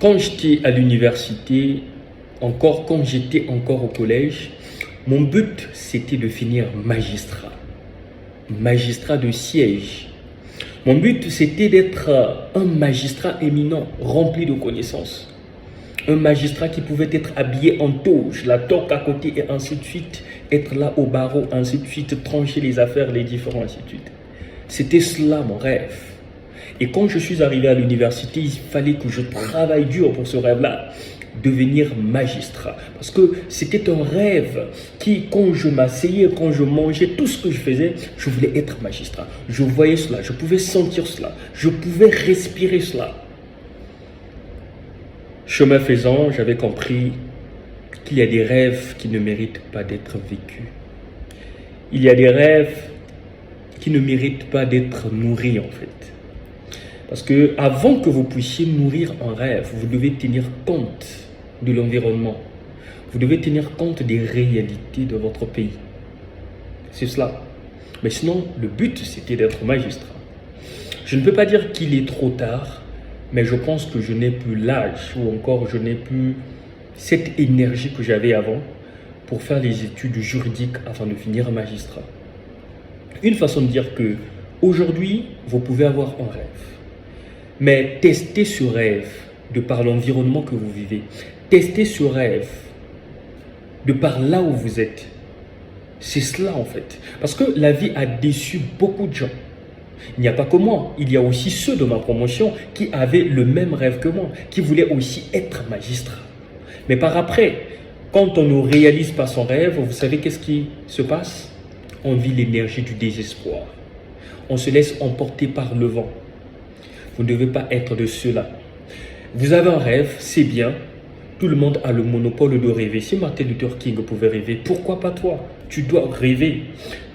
Quand j'étais à l'université, encore quand j'étais encore au collège, mon but c'était de finir magistrat, magistrat de siège. Mon but c'était d'être un magistrat éminent, rempli de connaissances. Un magistrat qui pouvait être habillé en toge, la toque à côté et ainsi de suite, être là au barreau, ainsi de suite, trancher les affaires, les différents, ainsi de suite. C'était cela mon rêve. Et quand je suis arrivé à l'université, il fallait que je travaille dur pour ce rêve-là, devenir magistrat. Parce que c'était un rêve qui, quand je m'asseyais, quand je mangeais, tout ce que je faisais, je voulais être magistrat. Je voyais cela, je pouvais sentir cela, je pouvais respirer cela. Chemin faisant, j'avais compris qu'il y a des rêves qui ne méritent pas d'être vécus. Il y a des rêves qui ne méritent pas d'être nourris en fait. Parce que avant que vous puissiez nourrir un rêve, vous devez tenir compte de l'environnement. Vous devez tenir compte des réalités de votre pays. C'est cela. Mais sinon, le but, c'était d'être magistrat. Je ne peux pas dire qu'il est trop tard, mais je pense que je n'ai plus l'âge ou encore je n'ai plus cette énergie que j'avais avant pour faire les études juridiques afin de finir magistrat. Une façon de dire que aujourd'hui, vous pouvez avoir un rêve. Mais testez ce rêve de par l'environnement que vous vivez. Testez ce rêve de par là où vous êtes. C'est cela en fait. Parce que la vie a déçu beaucoup de gens. Il n'y a pas que moi. Il y a aussi ceux de ma promotion qui avaient le même rêve que moi, qui voulaient aussi être magistrat. Mais par après, quand on ne réalise pas son rêve, vous savez qu'est-ce qui se passe? On vit l'énergie du désespoir. On se laisse emporter par le vent. Vous ne devez pas être de ceux-là. Vous avez un rêve, c'est bien. Tout le monde a le monopole de rêver. Si Martin Luther King pouvait rêver, pourquoi pas toi? Tu dois rêver.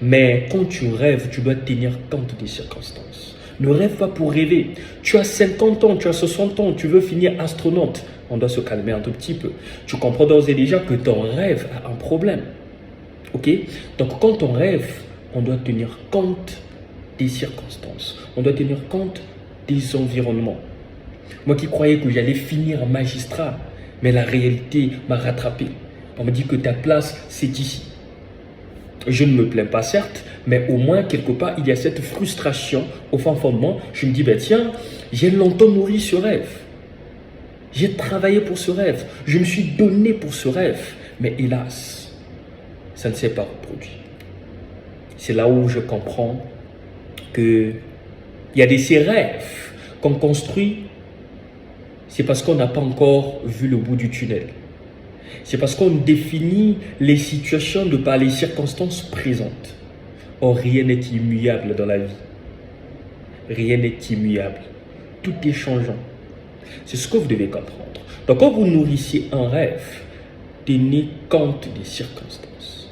Mais quand tu rêves, tu dois tenir compte des circonstances. Ne rêve pas pour rêver. Tu as 50 ans, tu as 60 ans, tu veux finir astronaute. On doit se calmer un tout petit peu. Tu comprends d'ores et déjà que ton rêve a un problème. Ok? Donc quand on rêve, on doit tenir compte des circonstances. On doit tenir compte des environnements. Moi qui croyais que j'allais finir magistrat, mais la réalité m'a rattrapé. On me dit que ta place, c'est ici. Je ne me plains pas certes, mais au moins quelque part, il y a cette frustration au fin fondement. Je me dis, ben tiens, j'ai longtemps nourri ce rêve. J'ai travaillé pour ce rêve. Je me suis donné pour ce rêve. Mais hélas, ça ne s'est pas reproduit. C'est là où je comprends qu'il y a ces rêves qu'on construit. C'est parce qu'on n'a pas encore vu le bout du tunnel. C'est parce qu'on définit les situations de par les circonstances présentes. Or, rien n'est immuable dans la vie. Rien n'est immuable. Tout est changeant. C'est ce que vous devez comprendre. Donc, quand vous nourrissez un rêve, tenez compte des circonstances.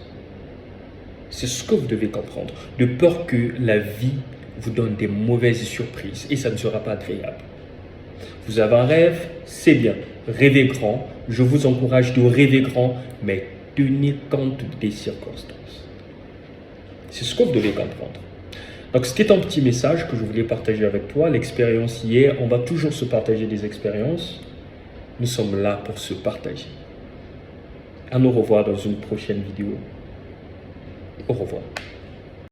C'est ce que vous devez comprendre. De peur que la vie vous donne des mauvaises surprises et ça ne sera pas agréable. Vous avez un rêve, c'est bien. Rêvez grand. Je vous encourage de rêver grand, mais tenez compte des circonstances. C'est ce que vous devez comprendre. Donc, c'était un petit message que je voulais partager avec toi. L'expérience hier, on va toujours se partager des expériences. Nous sommes là pour se partager. À nous revoir dans une prochaine vidéo. Au revoir.